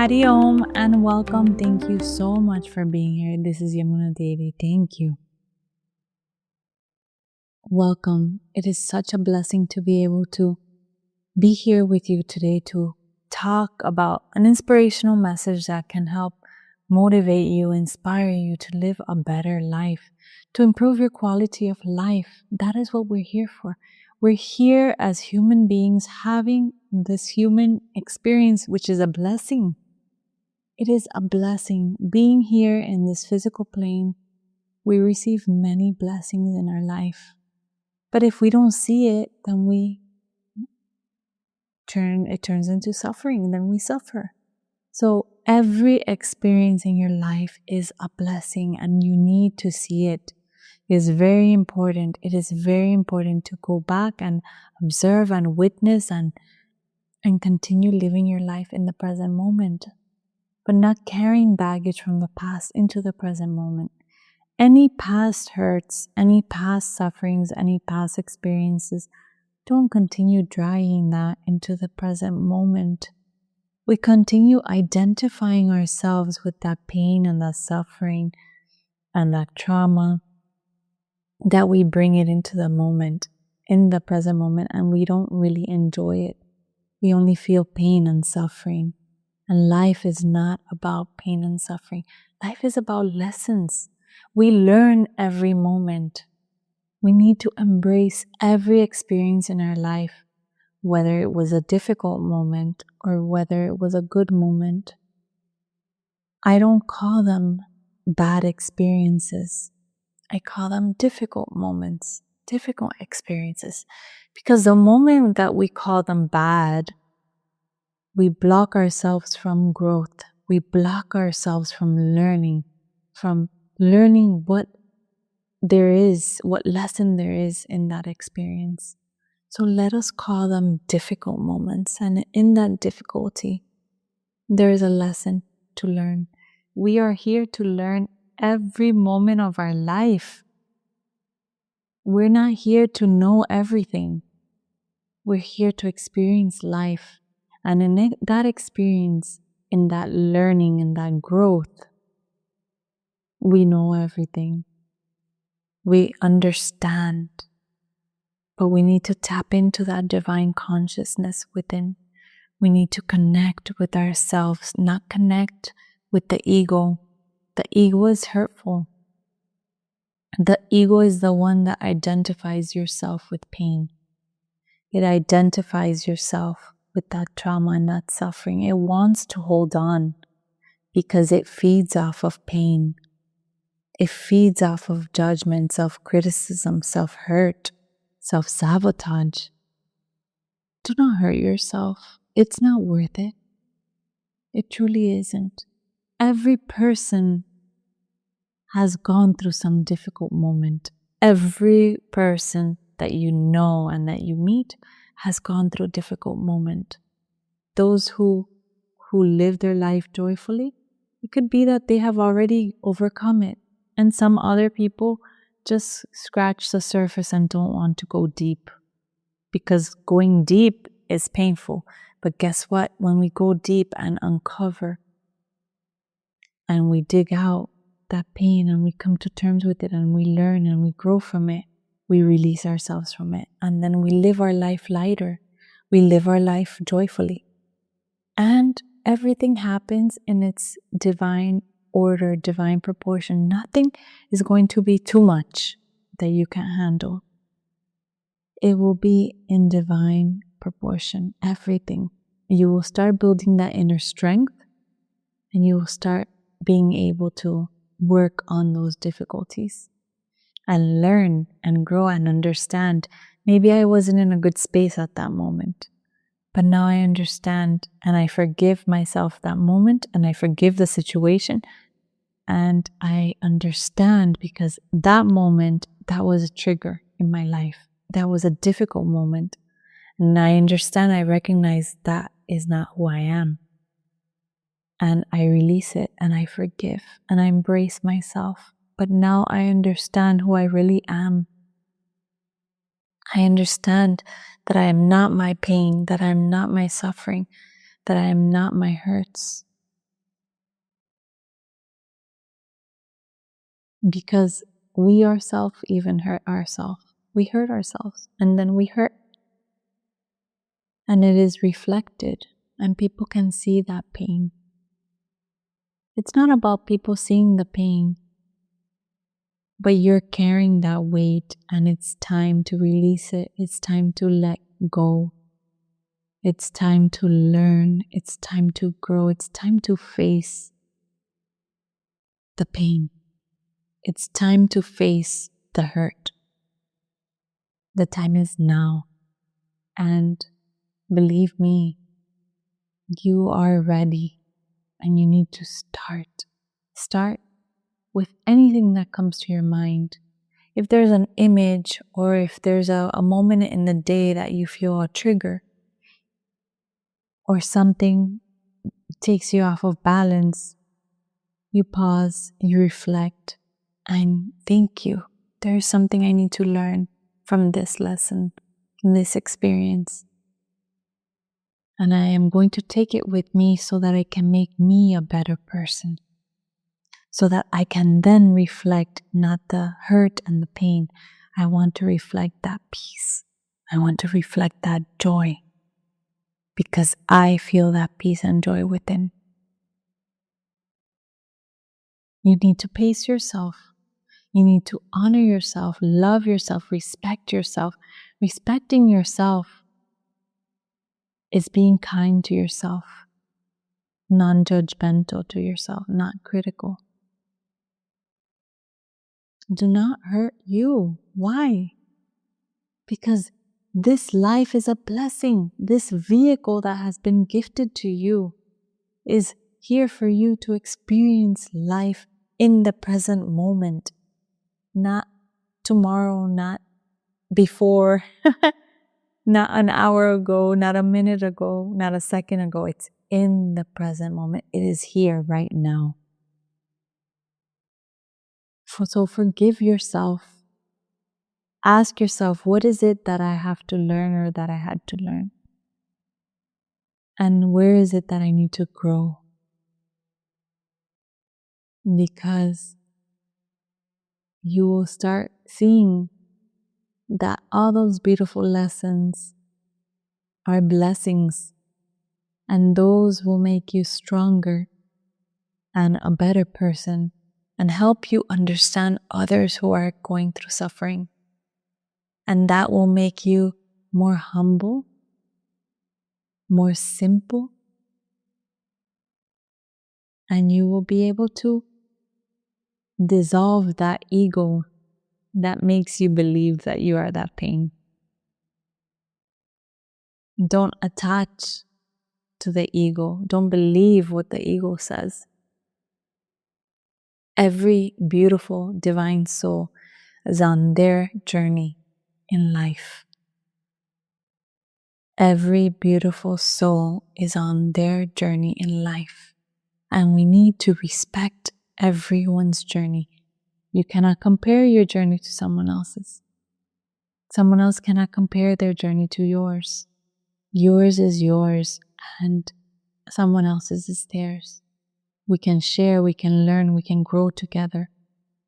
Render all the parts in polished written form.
Hari Om and welcome. Thank you so much for being here. This is Yamuna Devi. Thank you. Welcome. It is such a blessing to be able to be here with you today to talk about an inspirational message that can help motivate you, inspire you to live a better life, to improve your quality of life. That is what we're here for. We're here as human beings having this human experience, which is a blessing. It is a blessing. Being here in this physical plane, we receive many blessings in our life. But if we don't see it, then it turns into suffering, then we suffer. So every experience in your life is a blessing and you need to see it. It is very important. It is very important to go back and observe and witness and continue living your life in the present moment, but not carrying baggage from the past into the present moment. Any past hurts, any past sufferings, any past experiences, don't continue dragging that into the present moment. We continue identifying ourselves with that pain and that suffering and that trauma, that we bring it into the moment, in the present moment, and we don't really enjoy it. We only feel pain and suffering. And life is not about pain and suffering. Life is about lessons. We learn every moment. We need to embrace every experience in our life, whether it was a difficult moment or whether it was a good moment. I don't call them bad experiences. I call them difficult moments, difficult experiences. Because the moment that we call them bad, we block ourselves from growth. We block ourselves from learning what there is, what lesson there is in that experience. So let us call them difficult moments. And in that difficulty, there is a lesson to learn. We are here to learn every moment of our life. We're not here to know everything. We're here to experience life. And in that experience, in that learning, in that growth, we know everything. We understand. But we need to tap into that divine consciousness within. We need to connect with ourselves, not connect with the ego. The ego is hurtful. The ego is the one that identifies yourself with pain. It identifies yourself with that trauma and that suffering. It wants to hold on because it feeds off of pain. It feeds off of judgment, self-criticism, self-hurt, self-sabotage. Do not hurt yourself. It's not worth it. It truly isn't. Every person has gone through some difficult moment. Every person that you know and that you meet has gone through a difficult moment. Those who live their life joyfully, it could be that they have already overcome it. And some other people just scratch the surface and don't want to go deep. Because going deep is painful. But guess what? When we go deep and uncover and we dig out that pain and we come to terms with it and we learn and we grow from it, we release ourselves from it. And then we live our life lighter. We live our life joyfully. And everything happens in its divine order, divine proportion. Nothing is going to be too much that you can't handle. It will be in divine proportion, everything. You will start building that inner strength and you will start being able to work on those difficulties and learn and grow and understand. Maybe I wasn't in a good space at that moment, but now I understand and I forgive myself that moment and I forgive the situation and I understand because that moment, that was a trigger in my life. That was a difficult moment. And I understand, I recognize that is not who I am. And I release it and I forgive and I embrace myself. But now I understand who I really am. I understand that I am not my pain, that I am not my suffering, that I am not my hurts. because we ourselves even hurt ourselves. We hurt ourselves and then we hurt. And it is reflected and people can see that pain. It's not about people seeing the pain, but you're carrying that weight and it's time to release it. It's time to let go. It's time to learn. It's time to grow. It's time to face the pain. It's time to face the hurt. The time is now. And believe me, you are ready and you need to start. Start with anything that comes to your mind. If there's an image or if there's a moment in the day that you feel a trigger or something takes you off of balance, you pause, you reflect, and thank you. There's something I need to learn from this lesson, from this experience. And I am going to take it with me so that it can make me a better person. So that I can then reflect not the hurt and the pain. I want to reflect that peace. I want to reflect that joy. Because I feel that peace and joy within. You need to pace yourself. You need to honor yourself, love yourself, respect yourself. Respecting yourself is being kind to yourself, non-judgmental to yourself, not critical. Do not hurt you. Why? Because this life is a blessing. This vehicle that has been gifted to you is here for you to experience life in the present moment. Not tomorrow, not before, not an hour ago, not a minute ago, not a second ago. It's in the present moment. It is here right now. So forgive yourself. Ask yourself, what is it that I have to learn or that I had to learn? And where is it that I need to grow? Because you will start seeing that all those beautiful lessons are blessings, and those will make you stronger and a better person and help you understand others who are going through suffering. And that will make you more humble, more simple, and you will be able to dissolve that ego that makes you believe that you are that pain. Don't attach to the ego. Don't believe what the ego says. Every beautiful divine soul is on their journey in life. Every beautiful soul is on their journey in life. And we need to respect everyone's journey. You cannot compare your journey to someone else's. Someone else cannot compare their journey to yours. Yours is yours and someone else's is theirs. We can share, we can learn, we can grow together,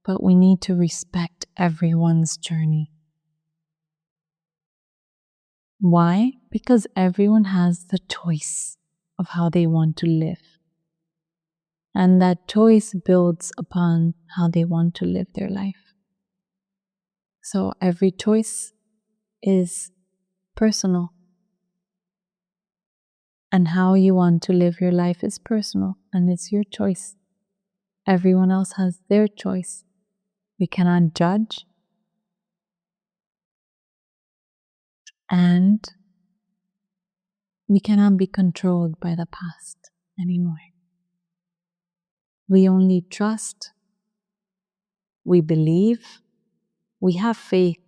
but we need to respect everyone's journey. Why? Because everyone has the choice of how they want to live. And that choice builds upon how they want to live their life. So every choice is personal. And how you want to live your life is personal, and it's your choice. Everyone else has their choice. We cannot judge. And we cannot be controlled by the past anymore. We only trust, we believe, we have faith.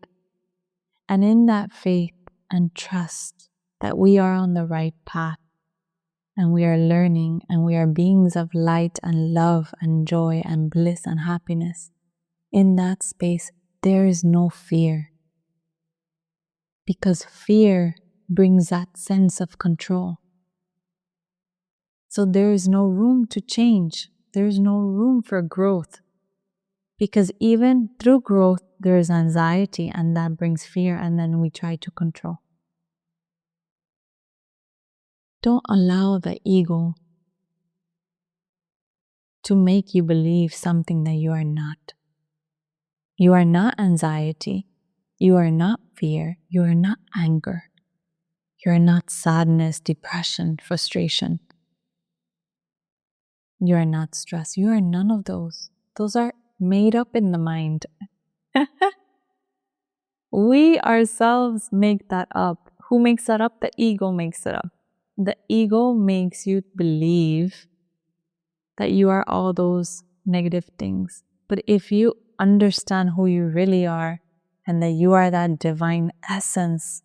And in that faith and trust that we are on the right path, and we are learning, and we are beings of light and love and joy and bliss and happiness, in that space there is no fear. Because fear brings that sense of control. So there is no room to change. There is no room for growth. Because even through growth, there is anxiety, and that brings fear, and then we try to control. Don't allow the ego to make you believe something that you are not. You are not anxiety. You are not fear. You are not anger. You are not sadness, depression, frustration. You are not stress. You are none of those. Those are made up in the mind. We ourselves make that up. Who makes that up? The ego makes it up. The ego makes you believe that you are all those negative things. But if you understand who you really are, and that you are that divine essence,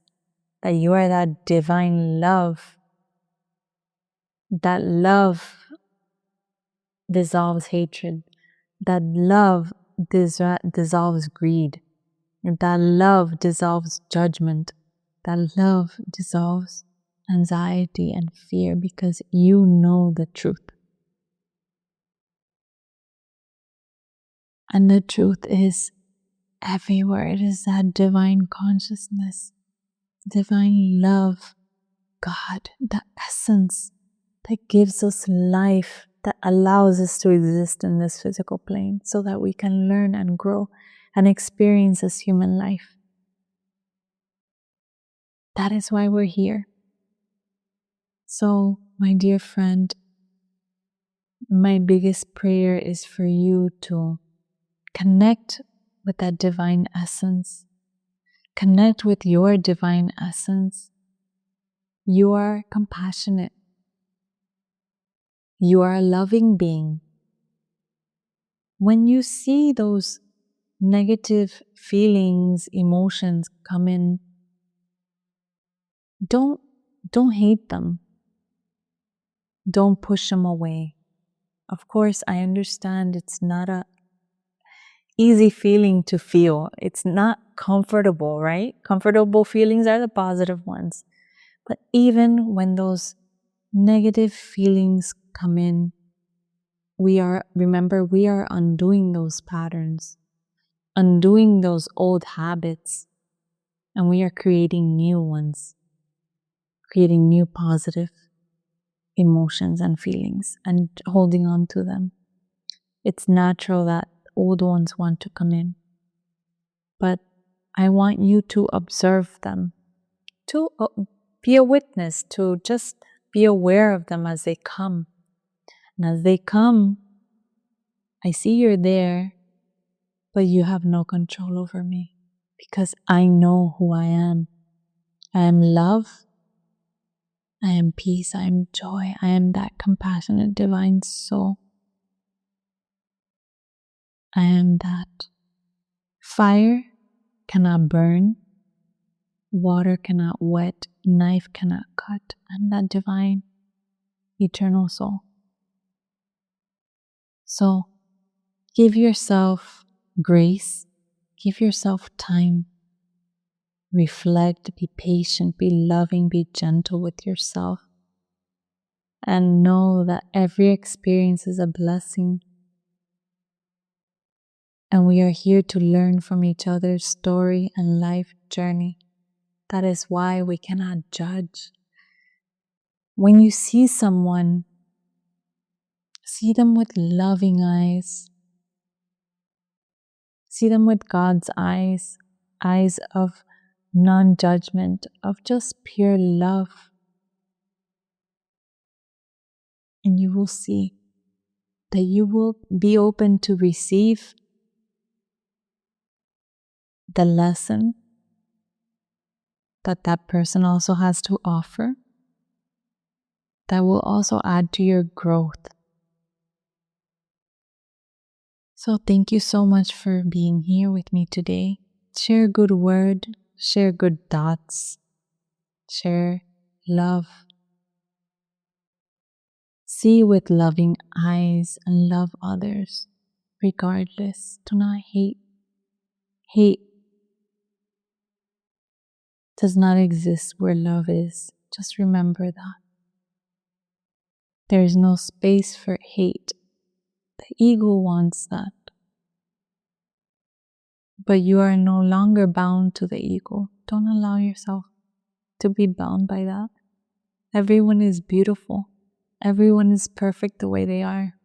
that you are that divine love, that love dissolves hatred, that love dissolves greed, that love dissolves judgment, that love dissolves anxiety and fear, because you know the truth. And the truth is everywhere. It is that divine consciousness, divine love, God, the essence that gives us life, that allows us to exist in this physical plane so that we can learn and grow and experience this human life. That is why we're here. So, my dear friend, my biggest prayer is for you to connect with that divine essence. Connect with your divine essence. You are compassionate. You are a loving being. When you see those negative feelings, emotions come in, don't hate them. Don't push them away. Of course, I understand it's not a easy feeling to feel. It's not comfortable, right? Comfortable feelings are the positive ones. But even when those negative feelings come in, we are undoing those patterns, undoing those old habits, and we are creating new ones, creating new positive emotions and feelings and holding on to them. It's natural that old ones want to come in, but I want you to observe them, to be a witness, to just be aware of them as they come. And as they come, I see you're there, but you have no control over me because I know who I am. I am love. I am peace. I am joy. I am that compassionate divine soul. I am that. Fire cannot burn. Water cannot wet. Knife cannot cut. I'm that divine, eternal soul. So give yourself grace. Give yourself time. Reflect, be patient, be loving, be gentle with yourself. And know that every experience is a blessing. And we are here to learn from each other's story and life journey. That is why we cannot judge. When you see someone, see them with loving eyes. See them with God's eyes, eyes of non-judgment, of just pure love. And you will see that you will be open to receive the lesson that that person also has to offer, that will also add to your growth. So thank you so much for being here with me today. Share a good word, share good thoughts, share love. See with loving eyes and love others, regardless. Do not hate. Hate does not exist where love is. Just remember that. There is no space for hate. The ego wants that. But you are no longer bound to the ego. Don't allow yourself to be bound by that. Everyone is beautiful. Everyone is perfect the way they are.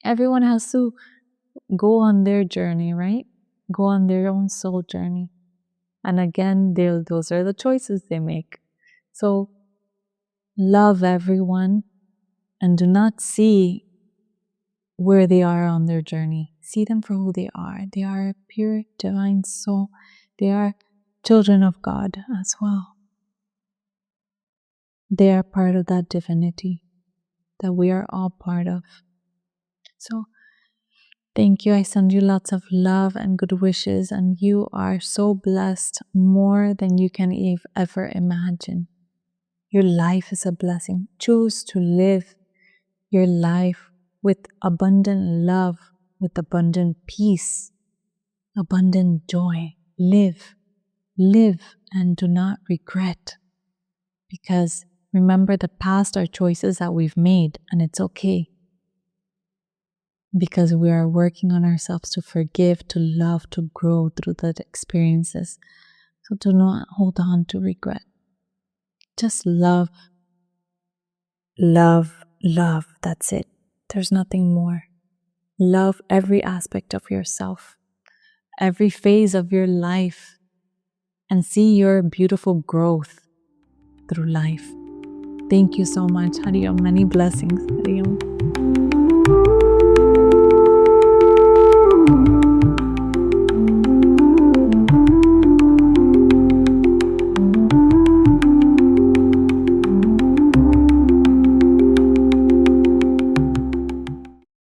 Everyone has to go on their journey, right? Go on their own soul journey. And again, those are the choices they make. So love everyone and do not see where they are on their journey. See them for who they are. They are a pure, divine soul. They are children of God as well. They are part of that divinity that we are all part of. So thank you. I send you lots of love and good wishes, and you are so blessed, more than you can ever imagine. Your life is a blessing. Choose to live your life with abundant love, with abundant peace, abundant joy. Live and do not regret. Because remember, the past are choices that we've made, and it's okay. Because we are working on ourselves to forgive, to love, to grow through the experiences. So do not hold on to regret. Just love, love, love. That's it. There's nothing more. Love every aspect of yourself, every phase of your life, and see your beautiful growth through life. Thank you so much. Hariom. Many blessings. Hariom.